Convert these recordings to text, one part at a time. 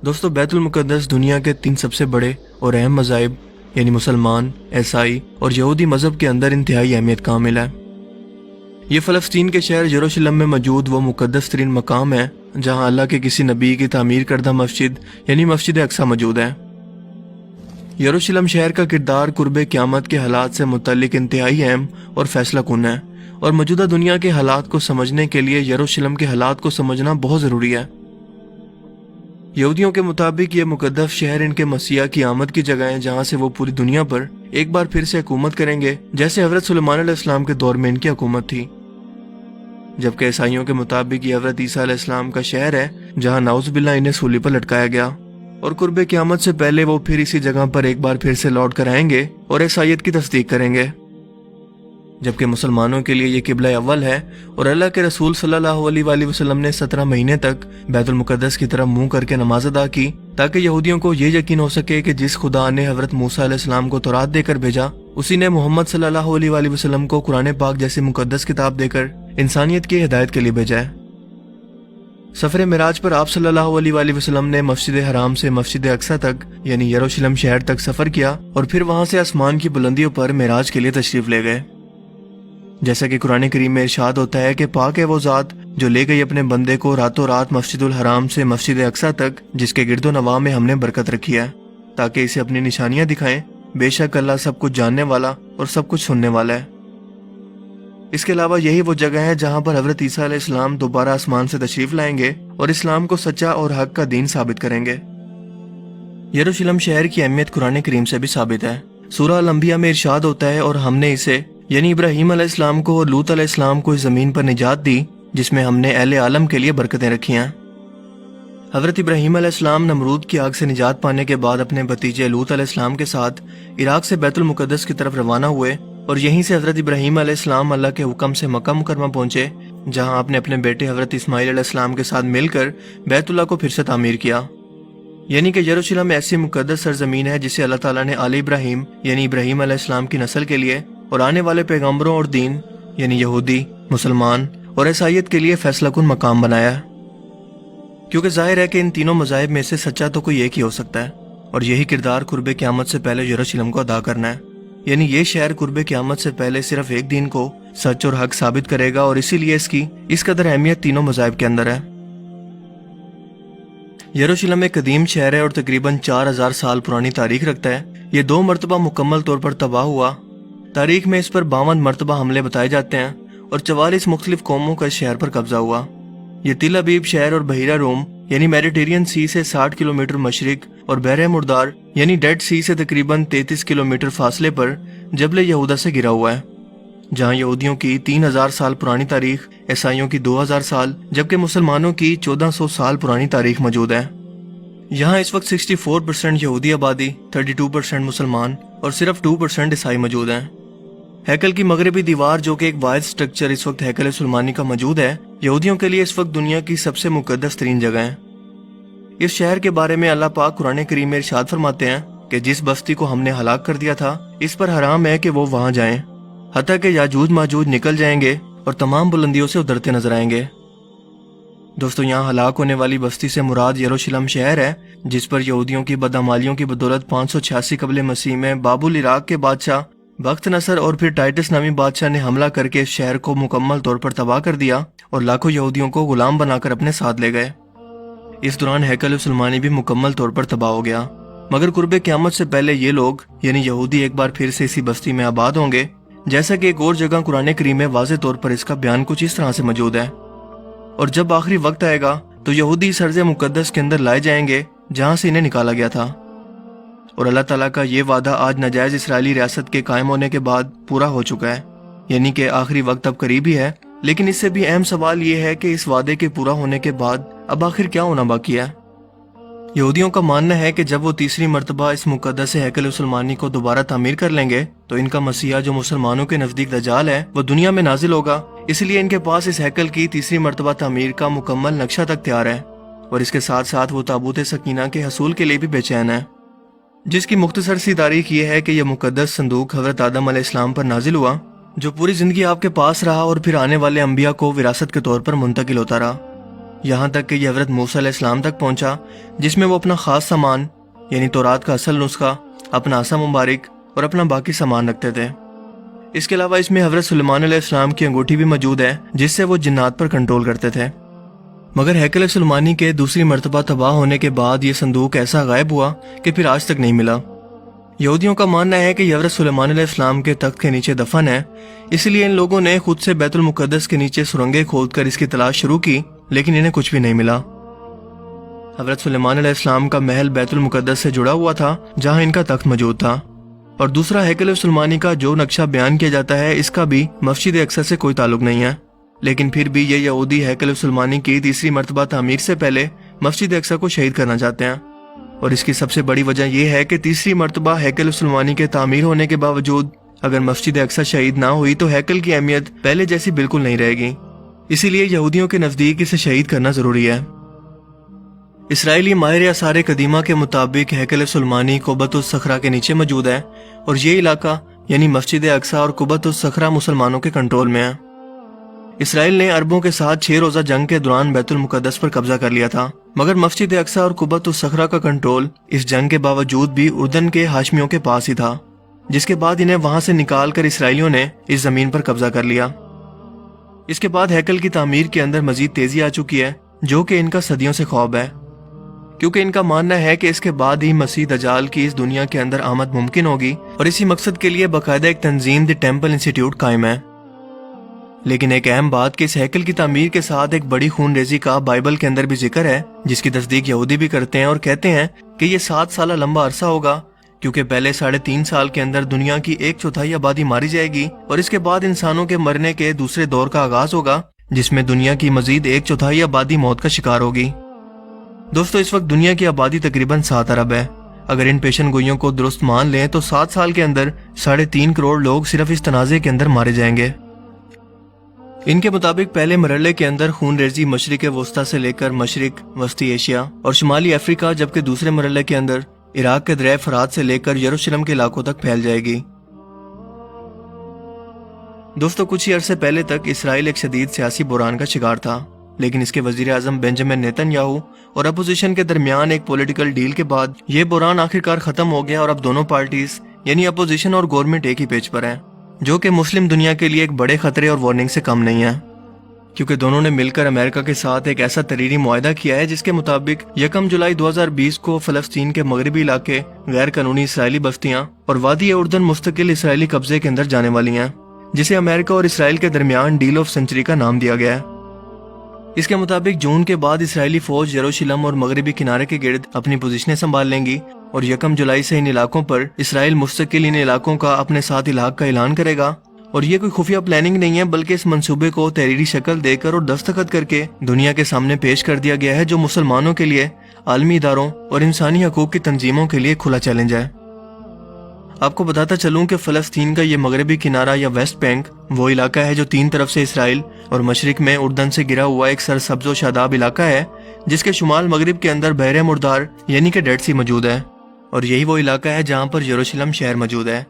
دوستو بیت المقدس دنیا کے 3 سب سے بڑے اور اہم مذاہب یعنی مسلمان، عیسائی اور یہودی مذہب کے اندر انتہائی اہمیت کا حامل ہے۔ یہ فلسطین کے شہر یروشلم میں موجود وہ مقدس ترین مقام ہے جہاں اللہ کے کسی نبی کی تعمیر کردہ مسجد یعنی مسجد اقصی موجود ہے۔ یروشلم شہر کا کردار قرب قیامت کے حالات سے متعلق انتہائی اہم اور فیصلہ کن ہے، اور موجودہ دنیا کے حالات کو سمجھنے کے لیے یروشلم کے حالات کو سمجھنا بہت ضروری ہے۔ یہودیوں کے مطابق یہ مقدس شہر ان کے مسیح کی آمد کی جگہ ہے جہاں سے وہ پوری دنیا پر ایک بار پھر سے حکومت کریں گے، جیسے حضرت سلیمان علیہ السلام کے دور میں ان کی حکومت تھی۔ جبکہ عیسائیوں کے مطابق یہ حضرت عیسیٰ علیہ السلام کا شہر ہے جہاں نعوذ باللہ انہیں سولی پر لٹکایا گیا، اور قرب قیامت سے پہلے وہ پھر اسی جگہ پر ایک بار پھر سے لوٹ کر آئیں گے اور عیسائیت کی تصدیق کریں گے۔ جبکہ مسلمانوں کے لیے یہ قبلہ اول ہے، اور اللہ کے رسول صلی اللہ علیہ وآلہ وسلم نے 17 مہینے تک بیت المقدس کی طرف منہ کر کے نماز ادا کی تاکہ یہودیوں کو یہ یقین ہو سکے کہ جس خدا نے حضرت موسیٰ علیہ السلام کو تورات دے کر بھیجا، اسی نے محمد صلی اللہ علیہ وآلہ وسلم کو قرآن پاک جیسی مقدس کتاب دے کر انسانیت کی ہدایت کے لیے بھیجا ہے۔ سفر معراج پر آپ صلی اللہ علیہ وآلہ وسلم نے مسجد حرام سے مسجد اقصی تک یعنی یروشلم شہر تک سفر کیا، اور پھر وہاں سے آسمان کی بلندیوں پر معراج کے لیے تشریف لے گئے۔ جیسا کہ قرآن کریم میں ارشاد ہوتا ہے کہ پاک ہے وہ ذات جو لے گئی اپنے بندے کو راتوں رات مسجد الحرام سے مسجد اقصی تک، جس کے گرد و نواح میں ہم نے برکت رکھی ہے تاکہ اسے اپنی نشانیاں دکھائیں۔ بے شک اللہ سب کچھ جاننے والا اور سب کچھ سننے والا ہے۔ اس کے علاوہ یہی وہ جگہ ہے جہاں پر حضرت عیسیٰ علیہ السلام دوبارہ آسمان سے تشریف لائیں گے اور اسلام کو سچا اور حق کا دین ثابت کریں گے۔ یروشلم شہر کی اہمیت قرآن کریم سے بھی ثابت ہے۔ سورہ الانبیاء میں ارشاد ہوتا ہے، اور ہم نے اسے یعنی ابراہیم علیہ السلام کو اور لوط علیہ السلام کو اس زمین پر نجات دی جس میں ہم نے اہل عالم کے لیے برکتیں رکھی ہیں۔ حضرت ابراہیم علیہ السلام نمرود کی آگ سے نجات پانے کے بعد اپنے بھتیجے لوط علیہ السلام کے ساتھ عراق سے بیت المقدس کی طرف روانہ ہوئے، اور یہیں سے حضرت ابراہیم علیہ السلام اللہ کے حکم سے مکہ مکرمہ پہنچے، جہاں آپ نے اپنے بیٹے حضرت اسماعیل علیہ السلام کے ساتھ مل کر بیت اللہ کو پھر سے تعمیر کیا۔ یعنی کہ یروشلم ایسی مقدس سرزمین ہے جسے اللہ تعالیٰ نے آل ابراہیم یعنی ابراہیم علیہ السلام کی نسل کے لیے اور آنے والے پیغمبروں اور دین یعنی یہودی، مسلمان اور عیسائیت کے لیے فیصلہ کن مقام بنایا ہے، کیونکہ ظاہر ہے کہ ان تینوں مذاہب میں سے سچا تو کوئی ایک ہی ہو سکتا ہے، اور یہی کردار قرب قیامت سے پہلے یروشلم کو ادا کرنا ہے۔ یعنی یہ شہر قرب قیامت سے پہلے صرف ایک دین کو سچ اور حق ثابت کرے گا، اور اسی لیے اس قدر اہمیت تینوں مذاہب کے اندر ہے۔ یروشلم ایک قدیم شہر ہے اور تقریباً 4000 سال پرانی تاریخ رکھتا ہے۔ یہ 2 مرتبہ مکمل طور پر تباہ ہوا۔ تاریخ میں اس پر 52 مرتبہ حملے بتائے جاتے ہیں، اور 44 مختلف قوموں کا اس شہر پر قبضہ ہوا۔ یہ تل ابیب شہر اور بحیرہ روم یعنی میڈیٹرین سی سے 60 کلومیٹر مشرق اور بحر مردار یعنی ڈیڈ سی سے تقریباً 33 کلومیٹر فاصلے پر جبل یہودا سے گھرا ہوا ہے، جہاں یہودیوں کی 3000 سال پرانی تاریخ، عیسائیوں کی 2000 سال، جبکہ مسلمانوں کی 1400 سال پرانی تاریخ موجود ہے۔ یہاں اس وقت 64% یہودی آبادی، 32% مسلمان اور صرف 2% عیسائی موجود ہیں۔ ہیکل کی مغربی دیوار جو کہ ایک واحد سٹرکچر اس وقت ہیکل سلیمانی کا موجود ہے، یہودیوں کے لیے اس وقت دنیا کی سب سے مقدس ترین جگہ ہے۔ اس شہر کے بارے میں اللہ پاک قرآن کریم میں ارشاد فرماتے ہیں کہ جس بستی کو ہم نے ہلاک کر دیا تھا اس پر حرام ہے کہ وہ وہاں جائیں، حتیٰ کہ یاجوج ماجوج نکل جائیں گے اور تمام بلندیوں سے اترتے نظر آئیں گے۔ دوستو، یہاں ہلاک ہونے والی بستی سے مراد یروشلم شہر ہے، جس پر یہودیوں کی بدعمالیوں کی بدولت 586 قبل مسیح میں بابل عراق کے بادشاہ بخت نصر اور پھر ٹائٹس نامی بادشاہ نے حملہ کر کے اس شہر کو مکمل طور پر تباہ کر دیا اور لاکھوں یہودیوں کو غلام بنا کر اپنے ساتھ لے گئے۔ اس دوران ہیکل سلیمانی بھی مکمل طور پر تباہ ہو گیا، مگر قرب قیامت سے پہلے یہ لوگ یعنی یہودی ایک بار پھر سے اسی بستی میں آباد ہوں گے، جیسا کہ ایک اور جگہ قرآن کریم میں واضح طور پر اس کا بیان کچھ اس طرح سے موجود ہے۔ اور جب آخری وقت آئے گا تو یہودی اس ارض مقدس کے اندر لائے جائیں گے جہاں سے انہیں نکالا گیا تھا، اور اللہ تعالیٰ کا یہ وعدہ آج ناجائز اسرائیلی ریاست کے قائم ہونے کے بعد پورا ہو چکا ہے، یعنی کہ آخری وقت اب قریب ہی ہے۔ لیکن اس سے بھی اہم سوال یہ ہے کہ اس وعدے کے پورا ہونے کے بعد اب آخر کیا ہونا باقی ہے؟ یہودیوں کا ماننا ہے کہ جب وہ تیسری مرتبہ اس مقدس ہیکل سلیمانی کو دوبارہ تعمیر کر لیں گے تو ان کا مسیحا جو مسلمانوں کے نزدیک دجال ہے وہ دنیا میں نازل ہوگا، اس لیے ان کے پاس اس ہیکل کی تیسری مرتبہ تعمیر کا مکمل نقشہ تک تیار ہے، اور اس کے ساتھ ساتھ وہ تابوت سکینہ کے حصول کے لیے بھی بے چین ہے، جس کی مختصر سی تاریخ یہ ہے کہ یہ مقدس صندوق حضرت آدم علیہ السلام پر نازل ہوا، جو پوری زندگی آپ کے پاس رہا اور پھر آنے والے انبیاء کو وراثت کے طور پر منتقل ہوتا رہا۔ یہاں تک کہ یہ حضرت موسیٰ علیہ السلام تک پہنچا، جس میں وہ اپنا خاص سامان یعنی تورات کا اصل نسخہ، اپنا عصا مبارک اور اپنا باقی سامان رکھتے تھے۔ اس کے علاوہ اس میں حضرت سلیمان علیہ السلام کی انگوٹھی بھی موجود ہے، جس سے وہ جنات پر کنٹرول کرتے تھے۔ مگر ہیکل سلیمانی کے دوسری مرتبہ تباہ ہونے کے بعد یہ صندوق ایسا غائب ہوا کہ پھر آج تک نہیں ملا۔ یہودیوں کا ماننا ہے کہ یہ حضرت سلیمان علیہ السلام کے تخت کے نیچے دفن ہے، اس لیے ان لوگوں نے خود سے بیت المقدس کے نیچے سرنگیں کھود کر اس کی تلاش شروع کی، لیکن انہیں کچھ بھی نہیں ملا۔ حضرت سلیمان علیہ السلام کا محل بیت المقدس سے جڑا ہوا تھا، جہاں ان کا تخت موجود تھا، اور دوسرا ہیکل سلیمانی کا جو نقشہ بیان کیا جاتا ہے اس کا بھی مسجد اقصی سے کوئی تعلق نہیں ہے۔ لیکن پھر بھی یہ یہودی ہیکل سلیمانی کی تیسری مرتبہ تعمیر سے پہلے مسجد اقصی کو شہید کرنا چاہتے ہیں، اور اس کی سب سے بڑی وجہ یہ ہے کہ تیسری مرتبہ ہیکل سلیمانی کے تعمیر ہونے کے باوجود اگر مسجد اقصی شہید نہ ہوئی تو ہیکل کی اہمیت پہلے جیسی بالکل نہیں رہے گی، اسی لیے یہودیوں کے نزدیک اسے شہید کرنا ضروری ہے۔ اسرائیلی ماہر آثار قدیمہ کے مطابق ہیکل سلیمانی قبۃ الصخرہ کے نیچے موجود ہے، اور یہ علاقہ یعنی مسجد اقصی اور قبۃ الصخرہ مسلمانوں کے کنٹرول میں ہے۔ اسرائیل نے عربوں کے ساتھ 6 روزہ جنگ کے دوران بیت المقدس پر قبضہ کر لیا تھا، مگر مسجد اقصی اور قبۃ الصخرہ کا کنٹرول اس جنگ کے باوجود بھی اردن کے ہاشمیوں کے پاس ہی تھا، جس کے بعد انہیں وہاں سے نکال کر اسرائیلیوں نے اس زمین پر قبضہ کر لیا۔ اس کے بعد ہیکل کی تعمیر کے اندر مزید تیزی آ چکی ہے، جو کہ ان کا صدیوں سے خواب ہے، کیونکہ ان کا ماننا ہے کہ اس کے بعد ہی مسیح دجال کی اس دنیا کے اندر آمد ممکن ہوگی، اور اسی مقصد کے لیے باقاعدہ ایک تنظیم دی ٹیمپل انسٹیٹیوٹ قائم ہے۔ لیکن ایک اہم بات کہ اس ہیکل کی تعمیر کے ساتھ ایک بڑی خون ریزی کا بائبل کے اندر بھی ذکر ہے، جس کی تصدیق یہودی بھی کرتے ہیں اور کہتے ہیں کہ یہ 7 سالہ لمبا عرصہ ہوگا، کیونکہ پہلے 3.5 سال کے اندر دنیا کی 1/4 آبادی ماری جائے گی، اور اس کے بعد انسانوں کے مرنے کے دوسرے دور کا آغاز ہوگا، جس میں دنیا کی مزید 1/4 آبادی موت کا شکار ہوگی۔ دوستو، اس وقت دنیا کی آبادی تقریباً 7 ارب ہے۔ اگر ان پیشن گوئیوں کو درست مان لیں تو 7 سال کے اندر 3.5 کروڑ لوگ صرف اس تنازع کے اندر مارے جائیں گے۔ ان کے مطابق پہلے مرحلے کے اندر خون ریزی مشرق وسطی سے لے کر مشرق وسطی ایشیا اور شمالی افریقہ، جبکہ دوسرے مرحلے کے اندر عراق کے دریائے فرات سے لے کر یروشلم کے علاقوں تک پھیل جائے گی۔ دوستو، کچھ ہی عرصے پہلے تک اسرائیل ایک شدید سیاسی بحران کا شکار تھا، لیکن اس کے وزیر اعظم بنجامن نیتن یاہو اور اپوزیشن کے درمیان ایک پولیٹیکل ڈیل کے بعد یہ بحران آخرکار ختم ہو گیا، اور اب دونوں پارٹیز یعنی اپوزیشن اور گورنمنٹ ایک ہی پیج پر ہیں، جو کہ مسلم دنیا کے لیے ایک بڑے خطرے اور وارننگ سے کم نہیں ہے، کیونکہ دونوں نے مل کر امریکہ کے ساتھ ایک ایسا تحریری معاہدہ کیا ہے جس کے مطابق 1 جولائی 2020 کو فلسطین کے مغربی علاقے غیر قانونی اسرائیلی بستیاں اور وادی اردن مستقل اسرائیلی قبضے کے اندر جانے والی ہیں، جسے امریکہ اور اسرائیل کے درمیان ڈیل آف سینچری کا نام دیا گیا ہے۔ اس کے مطابق جون کے بعد اسرائیلی فوج یروشلم اور مغربی کنارے کے گرد اپنی پوزیشنیں سنبھال لیں گی، اور 1 جولائی سے ان علاقوں پر اسرائیل مستقل ان علاقوں کا اپنے ساتھ الحاق کا اعلان کرے گا، اور یہ کوئی خفیہ پلاننگ نہیں ہے، بلکہ اس منصوبے کو تحریری شکل دے کر اور دستخط کر کے دنیا کے سامنے پیش کر دیا گیا ہے، جو مسلمانوں کے لیے، عالمی اداروں اور انسانی حقوق کی تنظیموں کے لیے کھلا چیلنج ہے۔ آپ کو بتاتا چلوں کہ فلسطین کا یہ مغربی کنارہ یا ویسٹ بینک وہ علاقہ ہے جو 3 طرف سے اسرائیل اور مشرق میں اردن سے گرا ہوا ایک سرسبز و شاداب علاقہ ہے، جس کے شمال مغرب کے اندر بحر مردار یعنی کہ ڈیڈ سی موجود ہے، اور یہی وہ علاقہ ہے جہاں پر یروشلم شہر موجود ہے۔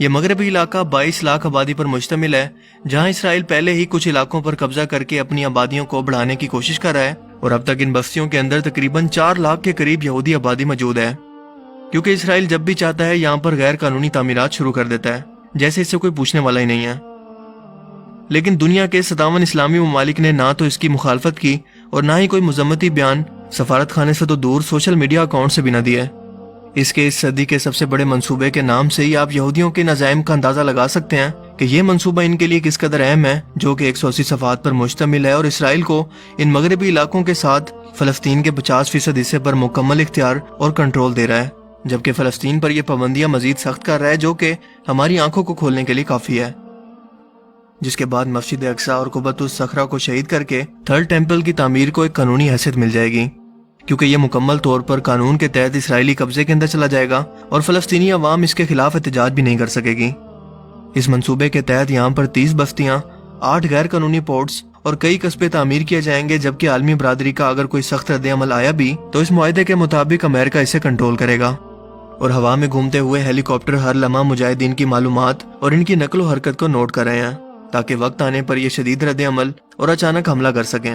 یہ مغربی علاقہ 22 لاکھ آبادی پر مشتمل ہے، جہاں اسرائیل پہلے ہی کچھ علاقوں پر قبضہ کر کے اپنی آبادیوں کو بڑھانے کی کوشش کر رہا ہے، اور اب تک ان بستیوں کے اندر تقریباً 4 لاکھ کے قریب یہودی آبادی موجود ہے، کیونکہ اسرائیل جب بھی چاہتا ہے یہاں پر غیر قانونی تعمیرات شروع کر دیتا ہے، جیسے اس سے کوئی پوچھنے والا ہی نہیں ہے۔ لیکن دنیا کے 57 اسلامی ممالک نے نہ تو اس کی مخالفت کی اور نہ ہی کوئی مذمتی بیان سفارت خانے سے تو دور سوشل میڈیا اکاؤنٹ سے بھی نہ دیا۔ اس صدی کے سب سے بڑے منصوبے کے نام سے ہی آپ یہودیوں کے عزائم کا اندازہ لگا سکتے ہیں کہ یہ منصوبہ ان کے لیے کس قدر اہم ہے، جو کہ 180 صفحات پر مشتمل ہے، اور اسرائیل کو ان مغربی علاقوں کے ساتھ فلسطین کے 50% حصے پر مکمل اختیار اور کنٹرول دے رہا ہے، جبکہ فلسطین پر یہ پابندیاں مزید سخت کر رہا ہے، جو کہ ہماری آنکھوں کو کھولنے کے لیے کافی ہے۔ جس کے بعد مسجد اقصی اور قبۃ الصخرہ کو شہید کر کے تھرڈ ٹیمپل کی تعمیر کو ایک قانونی حیثیت مل جائے گی، کیونکہ یہ مکمل طور پر قانون کے تحت اسرائیلی قبضے کے اندر چلا جائے گا، اور فلسطینی عوام اس کے خلاف احتجاج بھی نہیں کر سکے گی۔ اس منصوبے کے تحت یہاں پر 30 بستیاں، 8 غیر قانونی پورٹس اور کئی قصبے تعمیر کیے جائیں گے، جبکہ عالمی برادری کا اگر کوئی سخت رد عمل آیا بھی تو اس معاہدے کے مطابق امریکہ اسے کنٹرول کرے گا، اور ہوا میں گھومتے ہوئے ہیلی کاپٹر ہر لمحہ مجاہدین کی معلومات اور ان کی نقل و حرکت کو نوٹ کر رہے ہیں، تاکہ وقت آنے پر یہ شدید رد عمل اور اچانک حملہ کر سکیں۔